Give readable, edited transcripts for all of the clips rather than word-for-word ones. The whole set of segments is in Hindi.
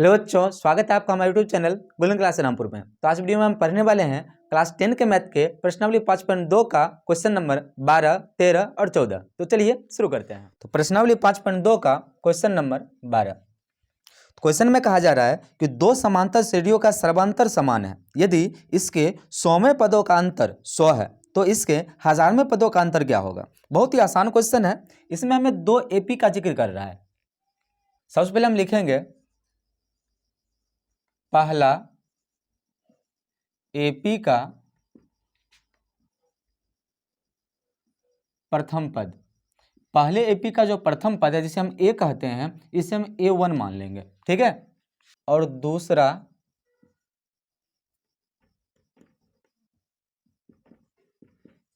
हेलो बच्चों, स्वागत है आपका हमारे YouTube channel golden class Rampur में। तो आज वीडियो में हम पढ़ने वाले हैं क्लास 10 के मैथ के प्रश्नावली 5.2 का क्वेश्चन नंबर 12, 13 और 14। तो चलिए शुरू करते हैं। तो प्रश्नावली 5.2 का क्वेश्चन नंबर 12। क्वेश्चन में कहा जा रहा है कि दो समांतर श्रेणियों का सर्वांतर समान है। यदि इसके 100वें पदों का अंतर 100 है तो इसके 1000वें पदों का अंतर क्या होगा। बहुत ही आसान क्वेश्चन है। इसमें हमें दो एपी का जिक्र कर रहा है। सबसे पहले हम लिखेंगे पहला एपी का प्रथम पद। पहले एपी का जो प्रथम पद है जिसे हम ए कहते हैं, इसे हम A1 मान लेंगे, ठीक है। और दूसरा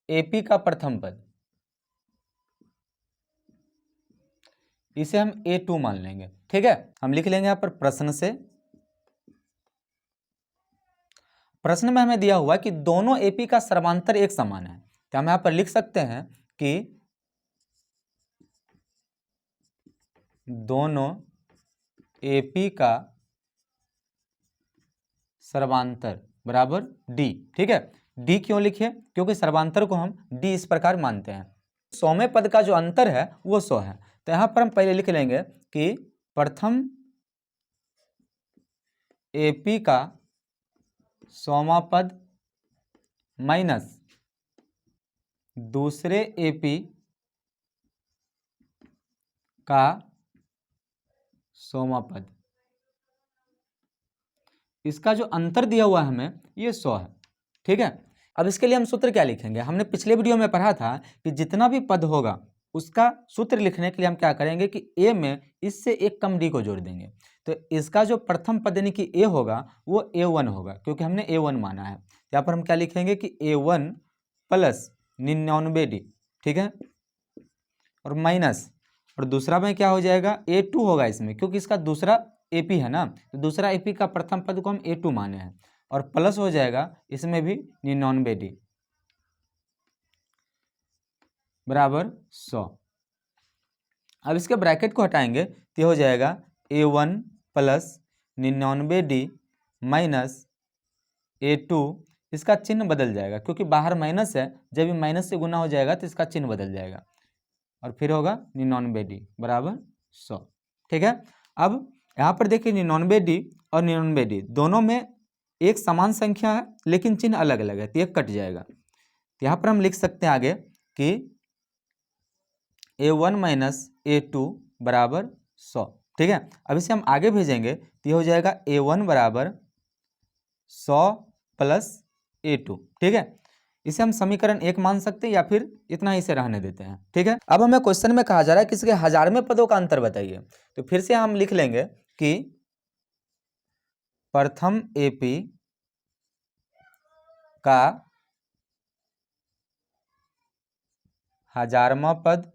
एपी का प्रथम पद, इसे हम A2 मान लेंगे, ठीक है। हम लिख लेंगे यहां पर प्रश्न से। प्रश्न में हमें दिया हुआ कि दोनों एपी का सर्वांतर एक समान है, तो हम यहां पर लिख सकते हैं कि दोनों एपी का सर्वांतर बराबर डी, ठीक है। डी क्यों लिखे? क्योंकि सर्वांतर को हम डी इस प्रकार मानते हैं। 100वें पद का जो अंतर है वो 100 है। तो यहां पर हम पहले लिख लेंगे कि प्रथम एपी का 100वां पद माइनस दूसरे एपी का 100वां पद, इसका जो अंतर दिया हुआ है हमें ये 100 है, ठीक है। अब इसके लिए हम सूत्र क्या लिखेंगे? हमने पिछले वीडियो में पढ़ा था कि जितना भी पद होगा उसका सूत्र लिखने के लिए हम क्या करेंगे कि ए में इससे एक कम डी को जोड़ देंगे। तो इसका जो प्रथम पद यानी कि ए होगा वो A1 होगा, क्योंकि हमने A1 माना है। यहाँ पर हम क्या लिखेंगे कि A1 प्लस 99D, ठीक है, और माइनस, और दूसरा में क्या हो जाएगा A2 होगा इसमें, क्योंकि इसका दूसरा एपी है ना, तो दूसरा एपी का प्रथम पद को हम A2 माने हैं, और प्लस हो जाएगा इसमें भी 99D बराबर 100। अब इसके ब्रैकेट को हटाएंगे तो हो जाएगा A1 plus 99D minus A2। इसका चिन्ह बदल जाएगा क्योंकि बाहर माइनस है, जब ये माइनस से गुना हो जाएगा तो इसका चिन्ह बदल जाएगा, और फिर होगा 99D बराबर 100, ठीक है। अब यहाँ पर देखिए 99D और 99D दोनों में एक समान संख्या है लेकिन चिन्ह अलग अलग है, तो ये कट जाएगा। तो यहाँ पर हम लिख सकते हैं आगे कि A1 माइनस A2 बराबर 100, ठीक है। अब इसे हम आगे भेजेंगे तो ये हो जाएगा A1 बराबर 100 प्लस A2, ठीक है। इसे हम समीकरण 1 मान सकते हैं या फिर इतना ही से रहने देते हैं, ठीक है। अब हमें क्वेश्चन में कहा जा रहा है कि इसके 1000वें पदों का अंतर बताइए। तो फिर से हम लिख लेंगे कि प्रथम एपी का 1000वां पद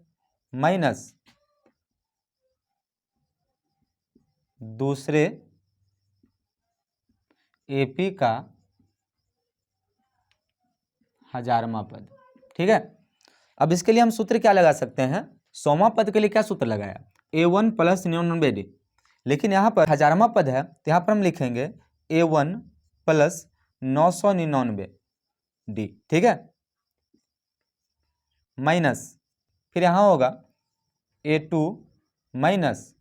माइनस दूसरे एपी का 1000वां पद, ठीक है। अब इसके लिए हम सूत्र क्या लगा सकते हैं? 100वां पद के लिए क्या सूत्र लगाया? A1 प्लस 99D, लेकिन यहाँ पर 1000वां पद है तो यहाँ पर हम लिखेंगे A1 प्लस 999D, ठीक है, माइनस फिर यहाँ होगा A2 माइनस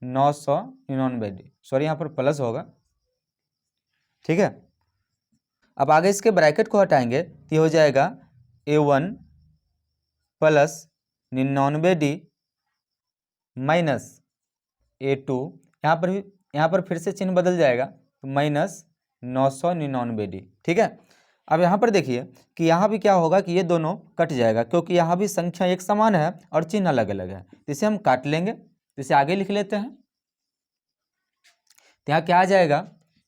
999D, सॉरी यहाँ पर प्लस होगा, ठीक है। अब आगे इसके ब्रैकेट को हटाएंगे तो ये हो जाएगा A1 plus 99D minus A2, यहाँ पर फिर से चिन्ह बदल जाएगा तो माइनस 999D, ठीक है। अब यहाँ पर देखिए कि यहाँ भी क्या होगा कि ये दोनों कट जाएगा क्योंकि यहाँ भी संख्या एक समान है और चिन्ह अलग अलग है, तो इसे हम काट लेंगे। तो इसे आगे लिख लेते हैं। तो यहाँ क्या आ जाएगा?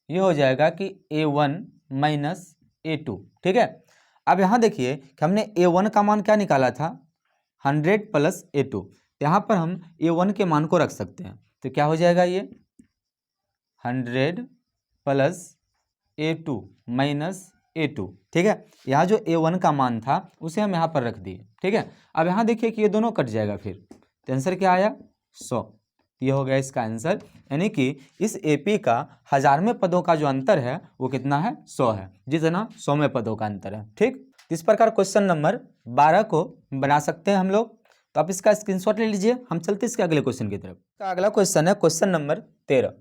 ये हो जाएगा कि A1 माइनस A2, ठीक है। अब यहाँ देखिए कि हमने A1 का मान क्या निकाला था? 100 प्लस A2। तो यहाँ पर हम A1 के मान को रख सकते हैं, तो क्या हो जाएगा ये 100 प्लस A2 माइनस A2, ठीक है। यहाँ जो A1 का मान था उसे हम यहाँ पर रख दिए, ठीक है। अब यहाँ देखिए कि ये दोनों कट जाएगा, फिर तो आंसर क्या आया 100, तो ये हो गया इसका आंसर। यानी कि इस एपी का 1000वें पदों का जो अंतर है वो कितना है, 100 है, जितना 100वें पदों का अंतर है। ठीक, इस प्रकार क्वेश्चन नंबर 12 को बना सकते हैं हम लोग। तो आप इसका स्क्रीनशॉट ले लीजिए। हम चलते इसके अगले क्वेश्चन की तरफ। अगला क्वेश्चन है क्वेश्चन नंबर 13।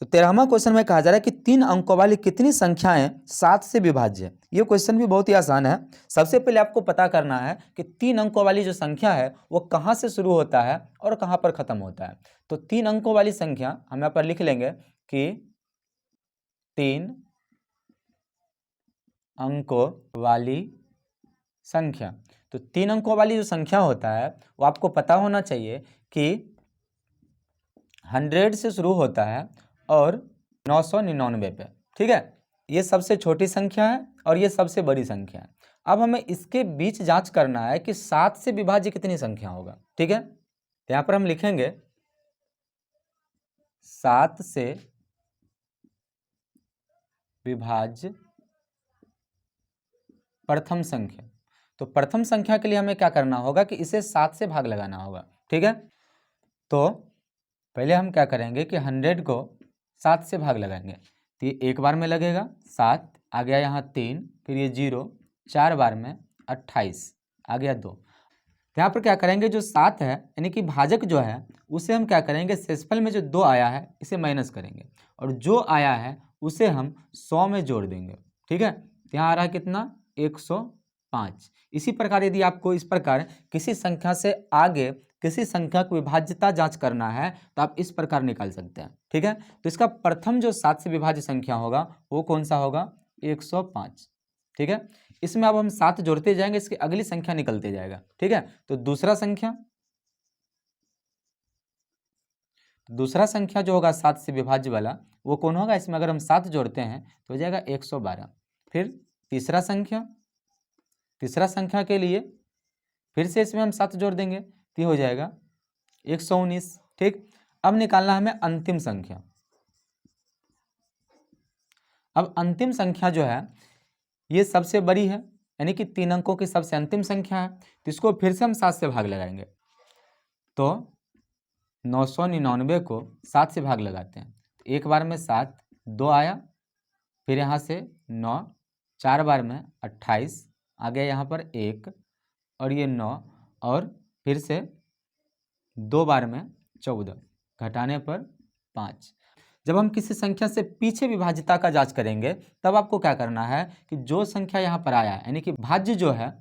तो 13वां क्वेश्चन में कहा जा रहा है कि 3 अंकों वाली कितनी संख्याएं 7 से विभाज्य है। ये क्वेश्चन भी बहुत ही आसान है। सबसे पहले आपको पता करना है कि 3 अंकों वाली जो संख्या है वो कहाँ से शुरू होता है और कहाँ पर खत्म होता है। तो 3 अंकों वाली संख्या हम यहाँ पर लिख लेंगे कि 3 अंकों वाली संख्या। तो 3 अंकों वाली जो संख्या होता है वो आपको पता होना चाहिए कि 100 से शुरू होता है और 999 पे। ठीक है, ये सबसे छोटी संख्या है और ये सबसे बड़ी संख्या है। अब हमें इसके बीच जांच करना है कि 7 से विभाज्य कितनी संख्या होगा। ठीक है, तो यहाँ पर हम लिखेंगे 7 से विभाज्य प्रथम संख्या। तो प्रथम संख्या के लिए हमें क्या करना होगा कि इसे 7 से भाग लगाना होगा। ठीक है, तो पहले हम क्या करेंगे कि 100 को 7 से भाग लगाएंगे। तो ये एक बार में लगेगा 7, आ गया यहाँ 3, फिर ये 0, 4 बार में 28, आ गया 2। यहाँ पर क्या करेंगे, जो 7 है यानी कि भाजक जो है उसे हम क्या करेंगे, शेषफल में जो 2 आया है इसे माइनस करेंगे और जो आया है उसे हम 100 में जोड़ देंगे। ठीक है, तो यहाँ आ रहा है कितना, 105। इसी प्रकार यदि आपको इस प्रकार किसी संख्या से आगे किसी संख्या की विभाज्यता जांच करना है तो आप इस प्रकार निकाल सकते हैं। ठीक है, तो इसका प्रथम जो 7 से विभाज्य संख्या होगा वो कौन सा होगा, 105। ठीक है, इसमें अब हम 7 जोड़ते जाएंगे, इसकी अगली संख्या निकलते जाएगा। ठीक है, तो दूसरा संख्या जो होगा 7 से विभाज्य वाला वो कौन होगा, इसमें अगर हम 7 जोड़ते हैं तो हो जाएगा 112। फिर तीसरा संख्या के लिए फिर से इसमें हम 7 जोड़ देंगे तो हो जाएगा 119। ठीक, अब निकालना हमें अंतिम संख्या। अब अंतिम संख्या जो है ये सबसे बड़ी है यानी कि 3 अंकों की सबसे अंतिम संख्या है, तो इसको फिर से हम 7 से भाग लगाएंगे। तो 999 को 7 से भाग लगाते हैं, तो एक बार में 7, 2 आया, फिर यहाँ से 9, 4 बार में 28, आ गया यहाँ पर 1 और ये 9 और फिर से 2 बार में 14, घटाने पर 5। जब हम किसी संख्या से पीछे विभाज्यता का जांच करेंगे तब आपको क्या करना है कि जो संख्या यहाँ पर आया है यानी कि भाज्य जो है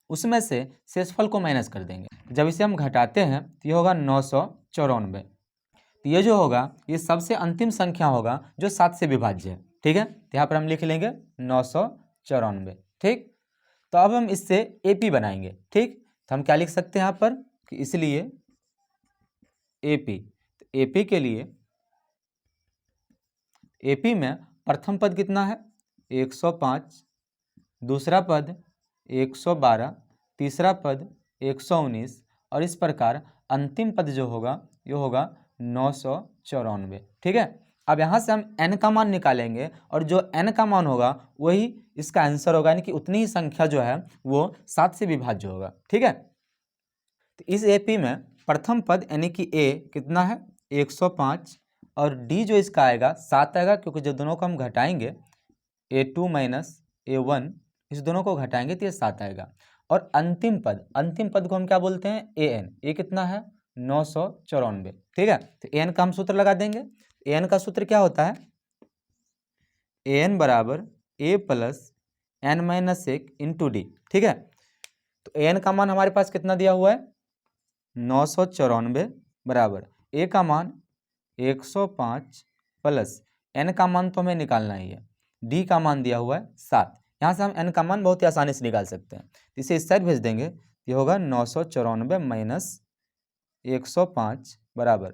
उसमें से शेषफल को माइनस कर देंगे। जब इसे हम घटाते हैं तो ये होगा 994। तो ये जो होगा ये सबसे अंतिम संख्या होगा जो 7 से विभाज्य है। ठीक है, तो यहाँ पर हम लिख लेंगे 994। ठीक, तो अब हम इससे एपी बनाएंगे। ठीक, तो हम क्या लिख सकते हैं यहाँ पर कि इसलिए एपी, तो एपी के लिए एपी में प्रथम पद कितना है, 105, दूसरा पद 112, तीसरा पद 119 और इस प्रकार अंतिम पद जो होगा ये होगा 994। ठीक है, अब यहाँ से हम n का मान निकालेंगे और जो n का मान होगा वही इसका आंसर होगा, यानी कि उतनी ही संख्या जो है वो 7 से विभाज्य होगा। ठीक है, तो इस एपी में प्रथम पद यानी कि a कितना है, 105 और d जो इसका आएगा 7 आएगा, क्योंकि जब दोनों को हम घटाएंगे a2 माइनस a1 इस दोनों को घटाएंगे तो ये 7 आएगा। और अंतिम पद को हम क्या बोलते हैं, an। ये कितना है, 994। ठीक है, तो an का हम सूत्र लगा देंगे। an का सूत्र क्या होता है, an बराबर a plus n minus 1 into D. ठीक है, तो an का मान हमारे पास कितना दिया हुआ है, 994 बराबर a का मान 105 प्लस n का मान तो हमें निकालना ही है, d का मान दिया हुआ है 7। यहाँ से हम n का मान बहुत ही आसानी से निकाल सकते हैं। इसे इस साइड भेज देंगे, ये होगा 994 माइनस 105 बराबर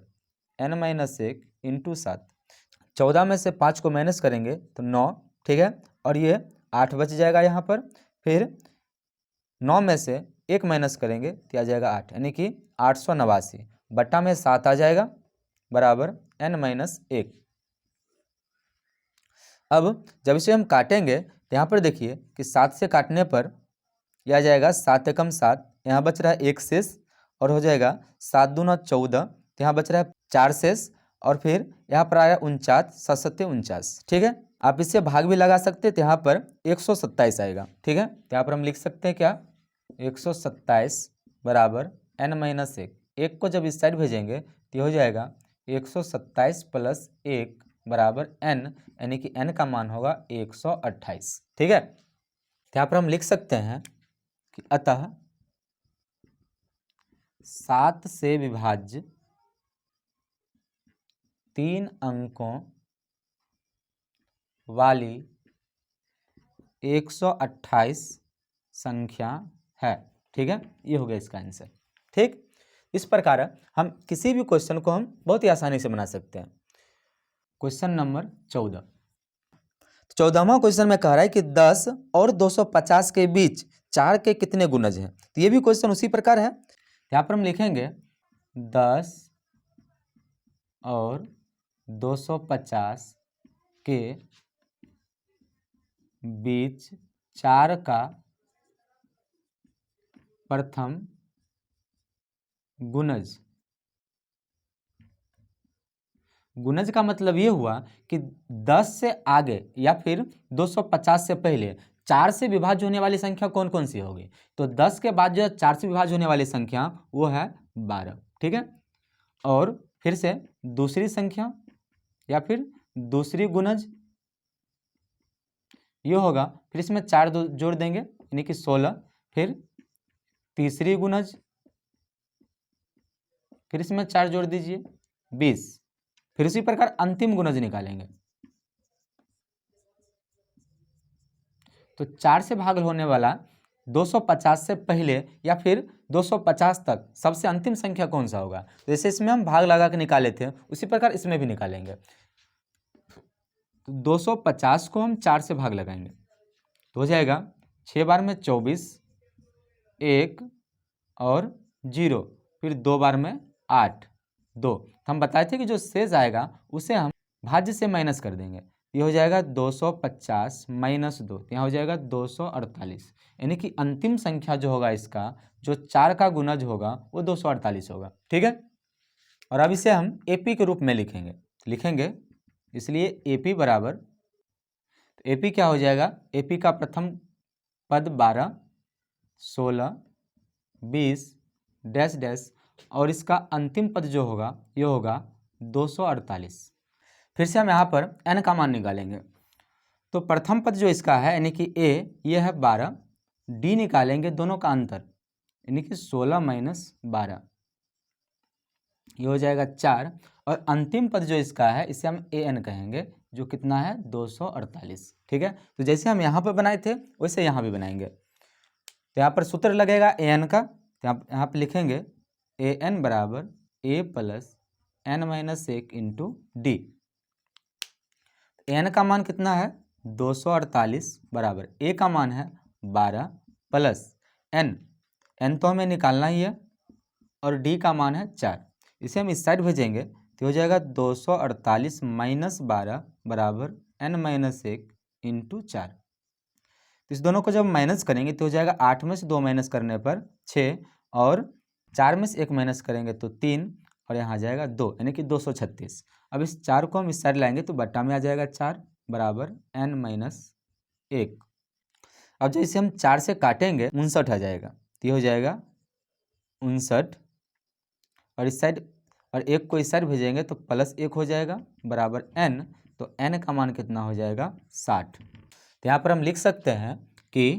n माइनस 1 इंटू 7। 14 में से 5 को माइनस करेंगे तो 9। ठीक है, और ये 8 बच जाएगा यहाँ पर। फिर 9 में से 1 माइनस करेंगे तो आ जाएगा 8, यानी कि 889 बट्टा में 7 आ जाएगा बराबर n माइनस 1। अब जब इसे हम काटेंगे तो यहाँ पर देखिए कि 7 से काटने पर यह आ जाएगा 7 एकम 7, यहाँ बच रहा है 1 शेष और हो जाएगा 7 दूना 14, तो यहाँ बच रहा है 4 शेष, और फिर यहाँ पर आया 49, 7 सत्ते 49। ठीक है, आप इससे भाग भी लगा सकते हैं, तो यहाँ पर 127 आएगा। ठीक है, तो यहाँ पर हम लिख सकते हैं क्या, 127 बराबर n-1। एक को जब इस साइड भेजेंगे तो हो जाएगा 127 + 1 बराबर n, यानी कि n का मान होगा 128। ठीक है, तो यहाँ पर हम लिख सकते हैं कि अतः 7 से विभाज्य 3 अंकों वाली 128 संख्या है। ठीक है, ये हो गया इसका आंसर। ठीक, इस प्रकार हम किसी भी क्वेश्चन को हम बहुत ही आसानी से बना सकते हैं। क्वेश्चन नंबर 14, 14वां क्वेश्चन में कह रहा है कि 10 और 250 के बीच 4 के कितने गुणज हैं। तो ये भी क्वेश्चन उसी प्रकार है। यहाँ पर हम लिखेंगे 10 और 250 के बीच 4 का प्रथम गुणज। गुणज का मतलब ये हुआ कि 10 से आगे या फिर 250 से पहले 4 से विभाज्य होने वाली संख्या कौन कौन सी होगी। तो 10 के बाद जो 4 से विभाज्य होने वाली संख्या वो है 12। ठीक है, और फिर से दूसरी संख्या या फिर दूसरी गुणज ये होगा, फिर इसमें 4 जोड़ देंगे यानी कि 16, फिर तीसरी गुणज, फिर इसमें 4 जोड़ दीजिए 20, फिर इसी प्रकार अंतिम गुणज निकालेंगे। तो 4 से भाग होने वाला 250 से पहले या फिर 250 तक सबसे अंतिम संख्या कौन सा होगा। तो जैसे इसमें हम भाग लगा के निकाले थे उसी प्रकार इसमें भी निकालेंगे। तो 250 को हम 4 से भाग लगाएंगे तो हो जाएगा 6 बार में 24, 1 और 0, फिर 2 बार में 8, 2। तो हम बताए थे कि जो शेष आएगा उसे हम भाज्य से माइनस कर देंगे। ये हो जाएगा 250 - 2, यहाँ हो जाएगा 248, यानी कि अंतिम संख्या जो होगा इसका जो 4 का गुणज होगा वो 248 होगा। ठीक है, और अब इसे हम AP के रूप में लिखेंगे इसलिए AP बराबर, तो AP क्या हो जाएगा, AP का प्रथम पद 12, 16, 20 डैश डैश, और इसका अंतिम पद जो होगा ये होगा 248। फिर से हम यहाँ पर n का मान निकालेंगे। तो प्रथम पद जो इसका है यानी कि A ये है 12, D निकालेंगे दोनों का अंतर यानी कि 16 - 12 ये हो जाएगा 4, और अंतिम पद जो इसका है इसे हम AN कहेंगे जो कितना है 248। ठीक है, तो जैसे हम यहाँ पर बनाए थे वैसे यहाँ भी बनाएंगे। तो यहाँ पर सूत्र लगेगा AN का, तो यहाँ पर लिखेंगे AN बराबर A + n-1 into D। n का मान कितना है 248 बराबर A का मान है 12 प्लस n तो हमें निकालना ही है, और D का मान है 4। इसे हम इस साइड भेजेंगे तो हो जाएगा 248 - 12 बराबर n-1 इंटू 4। तो इस दोनों को जब माइनस करेंगे तो हो जाएगा 8 में से 2 माइनस करने पर 6, और 4 में से 1 माइनस करेंगे तो 3, और यहाँ आ जाएगा 2 यानी कि 236। अब इस 4 को हम इस साइड लाएंगे तो बट्टा में आ जाएगा 4 बराबर n-1। अब जैसे हम 4 से काटेंगे 59 आ जाएगा, तो ये हो जाएगा 59, और इस साइड और 1 को इस साइड भेजेंगे तो +1 हो जाएगा बराबर n, तो n का मान कितना हो जाएगा 60। तो यहाँ पर हम लिख सकते हैं कि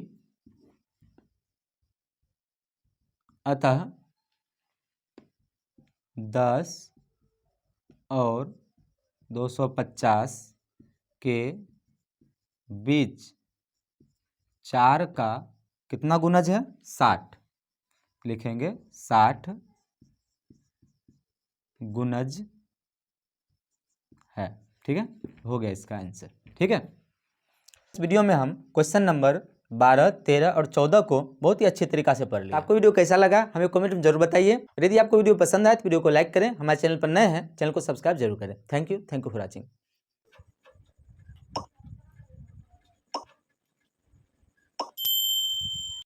अतः 10 और 250 के बीच 4 का कितना गुणज है 60, लिखेंगे 60 गुणज है। ठीक है, हो गया इसका आंसर। ठीक है, इस वीडियो में हम क्वेश्चन नंबर 12, 13 और 14 को बहुत ही अच्छे तरीका से पढ़ लिया। आपको वीडियो कैसा लगा हमें कमेंट में जरूर बताइए, और यदि आपको वीडियो पसंद आए तो वीडियो को लाइक करें, हमारे चैनल पर नए हैं चैनल को सब्सक्राइब जरूर करें। Thank you for watching.